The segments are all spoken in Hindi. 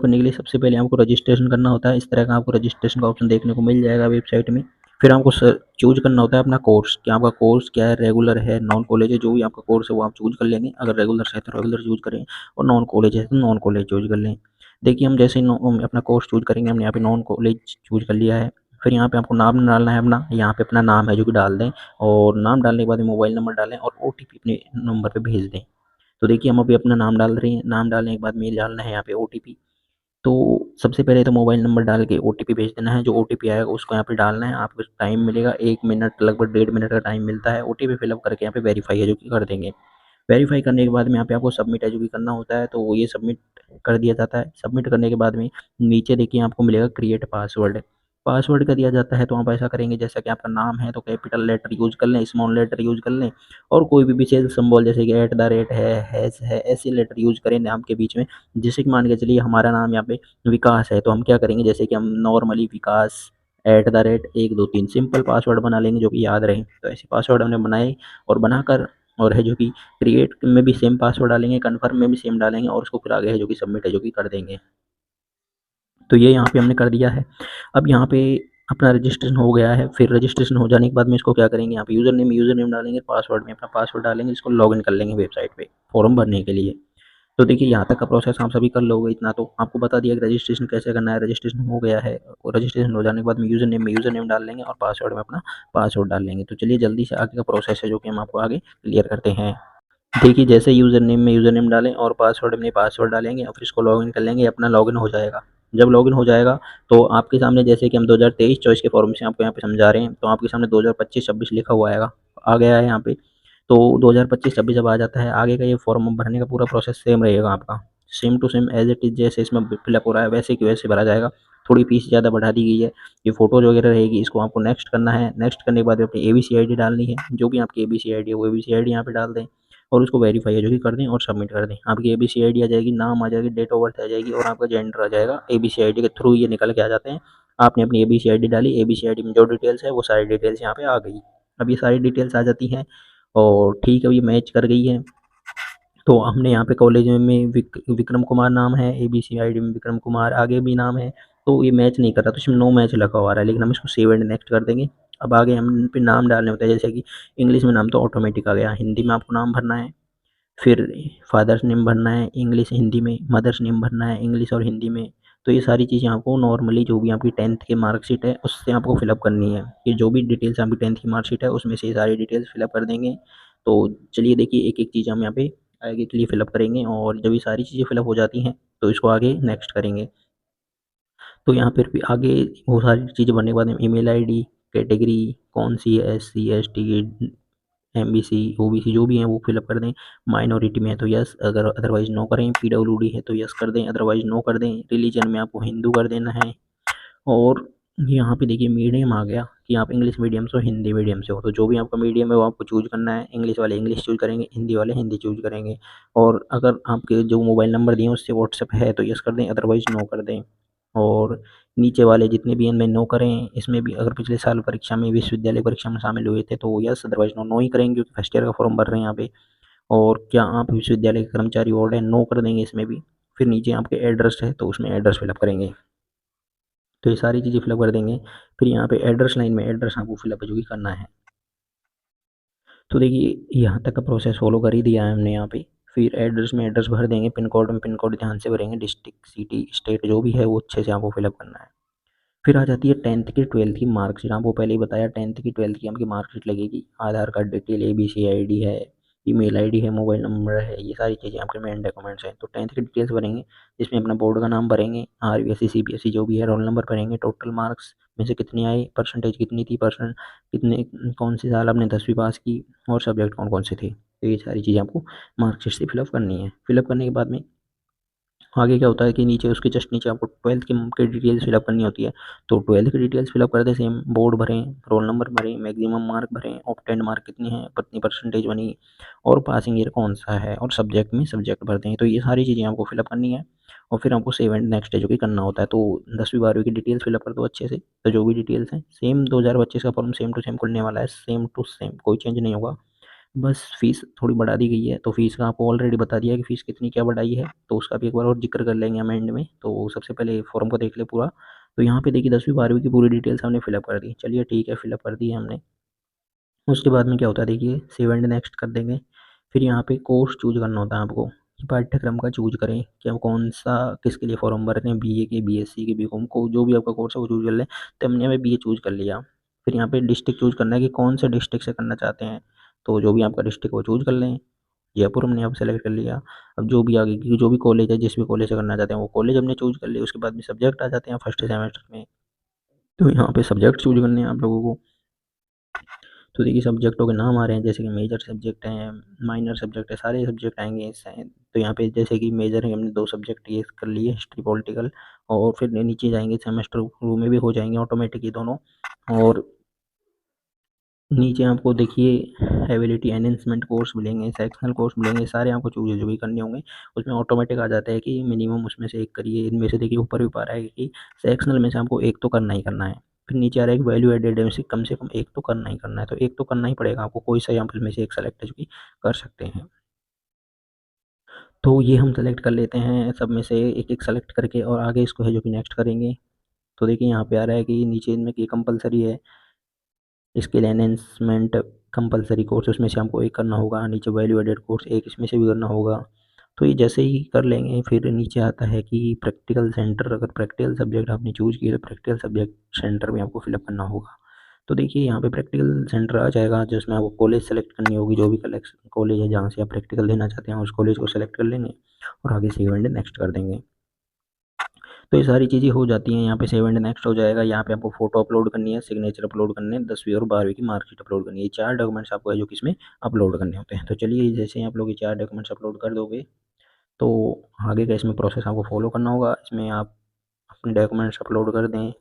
करने के लिए सबसे पहले आपको रजिस्ट्रेशन करना होता है। इस तरह का आपको रजिस्ट्रेशन का ऑप्शन देखने को मिल जाएगा वेबसाइट में। फिर आपको चूज करना होता है अपना कोर्स, कि आपका कोर्स क्या है, रेगुलर है, नॉन कॉलेज है, जो भी आपका कोर्स है वो आप चूज कर लेंगे। अगर रेगुलर है तो रेगुलर चूज करें, और नॉन कॉलेज है तो नॉन कॉलेज चूज कर लें। देखिए हम जैसे अपना कोर्स चूज करेंगे, हमने यहाँ पे नॉन कॉलेज चूज कर लिया है। फिर यहाँ पे आपको नाम डालना है अपना, यहाँ पे अपना नाम है जो कि डाल दें, और नाम डालने के बाद मोबाइल नंबर डालें और OTP अपने नंबर पे भेज दें। तो देखिए हम अभी अपना नाम डाल रहे हैं, नाम डालने के बाद मेल डालना है यहाँ पे OTP। तो सबसे पहले तो मोबाइल नंबर डाल के OTP भेज देना है। जो OTP आएगा उसको यहाँ पे डालना है। आपको टाइम मिलेगा 1 मिनट, लगभग 1.5 मिनट का टाइम मिलता है। OTP फिलअप करके यहाँ पे वेरीफाई है जो कि कर देंगे। वेरीफाई करने के बाद में यहाँ पे आपको सबमिट है जो कि करना होता है, तो वो ये सबमिट कर दिया जाता है। सबमिट करने के बाद में नीचे देखिए आपको मिलेगा क्रिएट पासवर्ड। पासवर्ड का दिया जाता है, तो आप ऐसा करेंगे जैसा कि आपका नाम है तो कैपिटल लेटर यूज कर लें, स्मॉल लेटर यूज कर लें, और कोई भी विशेष सिंबल जैसे कि @ है, हैश है, ऐसे लेटर यूज करें नाम के बीच में। जैसे कि मान के चलिए हमारा नाम यहाँ पे विकास है, तो हम क्या करेंगे, जैसे कि हम नॉर्मली विकास @ 1 2 3 सिंपल पासवर्ड बना लेंगे जो कि याद रहे। तो ऐसे पासवर्ड हमने बनाए और बनाकर, और है जो कि क्रिएट में भी सेम पासवर्ड डालेंगे, कन्फर्म में भी सेम डालेंगे, और उसको फिर आगे है जो कि सबमिट है जो कि कर देंगे। तो ये यहाँ पे हमने कर दिया है। अब यहाँ पे अपना रजिस्ट्रेशन हो गया है। फिर रजिस्ट्रेशन हो जाने के बाद में इसको क्या करेंगे, यहाँ पे यूज़र नेम डालेंगे, पासवर्ड में अपना पासवर्ड डालेंगे, इसको लॉगिन कर लेंगे वेबसाइट पे फॉर्म भरने के लिए। तो देखिए यहाँ तक का प्रोसेस आप सभी कर लोगे। इतना तो आपको बता दिया कि रजिस्ट्रेशन कैसे करना है। रजिस्ट्रेशन हो गया है, और रजिस्ट्रेशन हो जाने के बाद में यूज़र नेम डाल लेंगे और पासवर्ड में अपना पासवर्ड डाल लेंगे। तो चलिए जल्दी से आगे का प्रोसेस है जो कि हम आपको आगे क्लियर करते हैं। देखिए जैसे यूज़र नेम डालें और पासवर्ड में पासवर्ड डालेंगे और फिर इसको लॉगिन कर लेंगे, अपना लॉगिन हो जाएगा। जब लॉगिन हो जाएगा तो आपके सामने, जैसे कि हम 2023-24 के फॉर्म से आपको यहाँ पे समझा रहे हैं, तो आपके सामने 2025-26 लिखा हुआ आएगा, आ गया है यहाँ पे। तो 2025-26 जब आ जाता है, आगे का ये फॉर्म भरने का पूरा प्रोसेस सेम रहेगा आपका, same to same as it is. जैसे इसमें फिलअप हो रहा है वैसे कि वैसे भरा जाएगा। थोड़ी फीस ज़्यादा बढ़ा दी गई है। ये फ़ोटोज़ वगैरह रहेगी, इसको आपको नेक्स्ट करना है। नेक्स्ट करने के बाद अपनी ABC ID डालनी है। जो भी आपकी ABC ID है वो ABC ID यहाँ पे डाल दें, और उसको वेरीफाई है जो कि कर दें और सबमिट कर दें। आपकी ABC ID आ जाएगी, नाम आ जाएगी, डेट ऑफ बर्थ आ जाएगी, और आपका जेंडर आ जाएगा। ABC ID के थ्रू ये निकल के आ जाते हैं। आपने अपनी ABC ID डाली, ABC ID में जो डिटेल्स है वो सारी डिटेल्स यहाँ पे आ गई। अब ये सारी डिटेल्स आ जाती हैं, और ठीक है, ये मैच कर गई है। तो हमने यहाँ पे कॉलेज में विक्रम कुमार नाम है, ABC ID में विक्रम कुमार आगे भी नाम है, तो ये मैच नहीं कर रहा, तो इसमें नो मैच लिखा हुआ रहा है। लेकिन हम इसको सेव एंड नेक्स्ट कर देंगे। अब आगे हम पे नाम डालने होते हैं, जैसे कि इंग्लिश में नाम तो ऑटोमेटिक आ गया, हिंदी में आपको नाम भरना है। फिर फादर्स नेम भरना है इंग्लिश हिंदी में, मदर्स नेम भरना है इंग्लिश और हिंदी में। तो ये सारी चीज़ें आपको नॉर्मली जो भी आपकी 10th की मार्कशीट है उससे आपको फिलअप करनी है। ये जो भी डिटेल्स आपकी 10th की मार्कशीट है उसमें से ये सारी डिटेल्स फिलअप कर देंगे। तो चलिए देखिए एक एक चीज़ हम यहाँ पे आगे के लिए फिलअप करेंगे, और जब ये सारी चीज़ें फिलअप हो जाती हैं तो इसको आगे नेक्स्ट करेंगे। तो यहाँ पर भी आगे वो सारी चीज़ें भरने के बाद ईमेल ID, कैटेगरी कौन सी है, SC ST MBC OBC जो भी हैं वो फिलअप कर दें। माइनॉरिटी में है तो यस, अगर अदरवाइज़ नो करें। PWD है तो यस कर दें, अदरवाइज़ नो कर दें। रिलीजन में आपको हिंदू कर देना है। और यहाँ पे देखिए मीडियम आ गया, कि आप इंग्लिश मीडियम से हो, हिंदी मीडियम से हो, तो जो भी आपका मीडियम है वो आपको चूज़ करना है। इंग्लिश वाले इंग्लिश चूज़ करेंगे, हिंदी वाले हिंदी चूज़ करेंगे। और अगर आपके जो मोबाइल नंबर दिए हैं उससे व्हाट्सएप है तो यस कर दें, अदरवाइज़ नो कर दें। और नीचे वाले जितने भी हैं इनमें नो करें। इसमें भी अगर पिछले साल परीक्षा में, विश्वविद्यालय परीक्षा में शामिल हुए थे तो यस, अदरवाइज़ नो। नो ही करेंगे क्योंकि फर्स्ट ईयर का फॉर्म भर रहे हैं यहाँ पे। और क्या आप विश्वविद्यालय के कर्मचारी वार्ड हैं, नो कर देंगे इसमें भी। फिर नीचे आपके एड्रेस है तो उसमें एड्रेस फिलअप करेंगे। तो ये सारी चीज़ें फिलअप कर देंगे। फिर यहाँ पे एड्रेस लाइन में एड्रेस आपको फिलअप जो कि करना है। तो देखिए यहाँ तक का प्रोसेस फॉलो कर ही दिया है हमने यहाँ पे। फिर एड्रेस में एड्रेस भर देंगे, पिन कोड में पिन कोड ध्यान से भरेंगे, डिस्ट्रिक्ट सिटी स्टेट जो भी है वो अच्छे से आपको फिलअप करना है। फिर आ जाती है 10th की 12th की मार्कशीट। आपको पहले ही बताया 10th की 12th की आपकी मार्कशीट लगेगी। आधार कार्ड डिटेल, ABC ID है, ईमेल ID है, मोबाइल नंबर है, ये सारी चीज़ें आपके मेन डॉक्यूमेंट्स हैं। तो 10th की डिटेल्स भरेंगे, जिसमें अपना बोर्ड का नाम भरेंगे, RBSE CBSE जो भी है, रोल नंबर भरेंगे, टोटल मार्क्स में से कितने आए, परसेंटेज कितनी थी, परसेंट कितने, कौन सी साल आपने 10वीं पास की, और सब्जेक्ट कौन कौन से थे। तो ये सारी चीज़ें आपको मार्कशीट से फिलअप करनी है। फिलअप करने के बाद में आगे क्या होता है कि नीचे उसके जस्ट नीचे आपको 12th की डिटेल्स फिलअप करनी होती है। तो 12th की डिटेल्स फिलअप करते सेम, बोर्ड भरें, रोल नंबर भरें, मैक्सिमम मार्क भरें, ऑब्टेन्ड मार्क कितने हैं, कितनी परसेंटेज बनी, और पासिंग ईयर कौन सा है, और सब्जेक्ट में सब्जेक्ट भरते हैं। तो ये सारी चीज़ें आपको फिलअप करनी है, और फिर आपको सेव एंड नेक्स्ट है जो कि करना होता है। तो 10वीं 12वीं की डिटेल्स फिलअप कर दो अच्छे से। तो जो भी डिटेल्स हैं सेम 2025 का फॉर्म सेम टू सेम खुलने वाला है, सेम टू सेम, कोई चेंज नहीं होगा। बस फ़ीस थोड़ी बढ़ा दी गई है, तो फ़ीस का आपको ऑलरेडी बता दिया है कि फ़ीस कितनी क्या बढ़ाई है, तो उसका भी एक बार और ज़िक्र कर लेंगे हम एंड में। तो सबसे पहले फॉर्म को देख लें पूरा। तो यहाँ पे देखिए 10वीं 12वीं की पूरी डिटेल्स हमने फिलअप कर दी। चलिए ठीक है, फिलअप कर दी है हमने। उसके बाद में क्या होता है देखिए, सेव एंड नेक्स्ट कर देंगे। फिर यहाँ पे कोर्स चूज़ करना होता है आपको, कि पाठ्यक्रम का चूज़ करें कि आप कौन-सा किसके लिए फॉर्म भर रहे हैं, बीए के, बीएससी के, बीकॉम को, जो भी आपका कोर्स है वो चूज़ कर लें। तो हमने यहाँ पे बीए चूज़ कर लिया। फिर यहाँ पे डिस्ट्रिक्ट चूज़ करना है कि कौन से डिस्ट्रिक्ट से करना चाहते हैं, तो जो भी आपका डिस्ट्रिक्ट वो चूज़ कर लें। जयपुर हमने यहाँ पे सेलेक्ट कर लिया। अब जो भी आगे की जो भी कॉलेज है, जिस भी कॉलेज से करना चाहते हैं वो कॉलेज हमने चूज़ कर लिया। उसके बाद में सब्जेक्ट आ जाते हैं फर्स्ट सेमेस्टर में। तो यहाँ पे सब्जेक्ट चूज़ करने हैं आप लोगों को। तो देखिए सब्जेक्टों के नाम आ रहे हैं, जैसे कि मेजर सब्जेक्ट हैं, माइनर सब्जेक्ट है, सारे सब्जेक्ट आएँगे इससे। तो यहाँ पे जैसे कि मेजर है, हमने 2 सब्जेक्ट ये कर लिए, हिस्ट्री, पॉलिटिकल। और फिर नीचे जाएँगे सेमेस्टर टू में भी हो जाएँगे ऑटोमेटिक ये दोनों। और नीचे आपको देखिए एबिलिटी एनहांसमेंट कोर्स मिलेंगे, सेक्शनल कोर्स मिलेंगे, सारे आपको चूज़ जो भी करने होंगे। उसमें ऑटोमेटिक आ जाता है कि मिनिमम उसमें से एक करिए। इनमें से देखिए ऊपर भी पा रहा है कि सेक्शनल में से आपको एक तो करना ही करना है। फिर नीचे आ रहा है कि वैल्यू एडेड में से कम एक तो करना ही करना है, तो एक तो करना ही पड़ेगा आपको, कोई सा यहाँ में से एक सेलेक्ट जो कि कर सकते हैं। तो ये हम सेलेक्ट कर लेते हैं सब में से एक-एक सेलेक्ट करके, और आगे इसको है जो कि नेक्स्ट करेंगे। तो देखिए यहाँ पे आ रहा है कि नीचे इनमें कि कंपल्सरी है स्किल एनहेंसमेंट कंपल्सरी कोर्स, उसमें से हमको एक करना होगा। नीचे वैल्यू एडेड कोर्स एक इसमें से भी करना होगा। तो ये जैसे ही कर लेंगे, फिर नीचे आता है कि प्रैक्टिकल सेंटर, अगर प्रैक्टिकल सब्जेक्ट आपने चूज़ किया तो प्रैक्टिकल सब्जेक्ट सेंटर में आपको फिलअप करना होगा। तो देखिए यहाँ पे प्रैक्टिकल सेंटर आ जाएगा, जिसमें आपको कॉलेज सेलेक्ट करनी होगी, जो भी कॉलेज है जहाँ से आप प्रैक्टिकल देना चाहते हैं उस कॉलेज को सेलेक्ट कर लेंगे, और आगे सेव एंड नेक्स्ट कर देंगे। तो ये सारी चीज़ें हो जाती हैं। यहाँ पे सेव एंड नेक्स्ट हो जाएगा। यहाँ पे आपको फ़ोटो अपलोड करनी है, सिग्नेचर अपलोड करने हैं, 10वीं और 12वीं की मार्कशीट अपलोड करनी है। ये 4 डॉक्यूमेंट्स आपको है जो कि इसमें अपलोड करने होते हैं। तो चलिए जैसे ही आप लोग ये 4 डॉक्यूमेंट्स अपलोड कर दोगे, तो आगे का इसमें प्रोसेस आपको फॉलो करना होगा। इसमें आप अपने डॉक्यूमेंट्स अपलोड कर दें,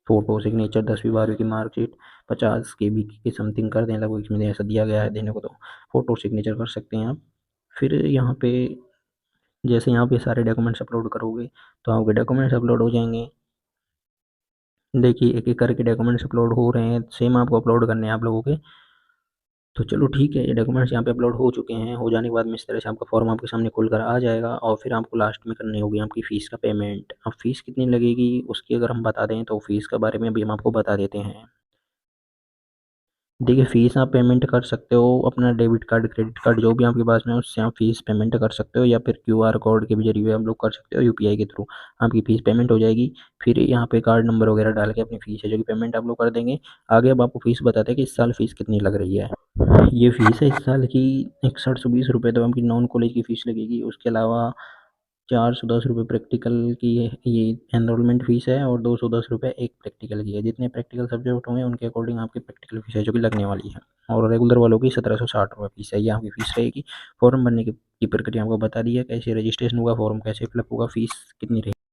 फ़ोटो, सिग्नेचर, 10वीं 12वीं की मार्कशीट 50 केबी की समथिंग कर दें, लगभग इसमें ऐसा दिया गया है देने को, तो फ़ोटो सिग्नेचर कर सकते हैं आप। फिर यहाँ पे जैसे यहाँ पे सारे डॉक्यूमेंट्स अपलोड करोगे, तो आपके डॉक्यूमेंट्स अपलोड हो जाएंगे। देखिए एक-एक करके डॉक्यूमेंट्स अपलोड हो रहे हैं, सेम आपको अपलोड करने हैं आप लोगों के। तो चलो ठीक है, ये डॉक्यूमेंट्स यहाँ पे अपलोड हो चुके हैं। हो जाने के बाद में इस तरह से आपका फॉर्म आपके सामने खुल कर आ जाएगा, और फिर आपको लास्ट में करनी होगी आपकी फ़ीस का पेमेंट। अब फ़ीस कितनी लगेगी उसकी अगर हम बता दें, तो फ़ीस के बारे में भी हम आपको बता देते हैं। देखिए फ़ीस आप पेमेंट कर सकते हो अपना डेबिट कार्ड, क्रेडिट कार्ड जो भी आपके पास में है उससे आप फ़ीस पेमेंट कर सकते हो, या फिर क्यूआर कोड के भी ज़रिए आप लोग कर सकते हो, यूपीआई के थ्रू आपकी फ़ीस पेमेंट हो जाएगी। फिर यहाँ पे कार्ड नंबर वगैरह डाल के अपनी फ़ीस है जो कि पेमेंट आप लोग कर देंगे। आगे अब आपको फ़ीस बताते हैं कि इस साल फ़ीस कितनी लग रही है। ये फ़ीस है इस साल की 6120 रुपये, तो आपकी नॉन कॉलेज की फ़ीस लगेगी। उसके अलावा 410 रुपये प्रैक्टिकल की ये एनरोलमेंट फ़ीस है, और 210 रुपये एक प्रैक्टिकल की है। जितने प्रैक्टिकल सब्जेक्ट होंगे उनके अकॉर्डिंग आपकी प्रैक्टिकल फ़ीस है जो कि लगने वाली है, और रेगुलर वालों की 1760 रुपये फ़ीस है, ये आपकी फ़ीस रहेगी। फॉर्म भरने की प्रक्रिया आपको बता दी है, कैसे रजिस्ट्रेशन होगा, फॉर्म कैसे फिलअप होगा, फ़ीस कितनी रहेगी।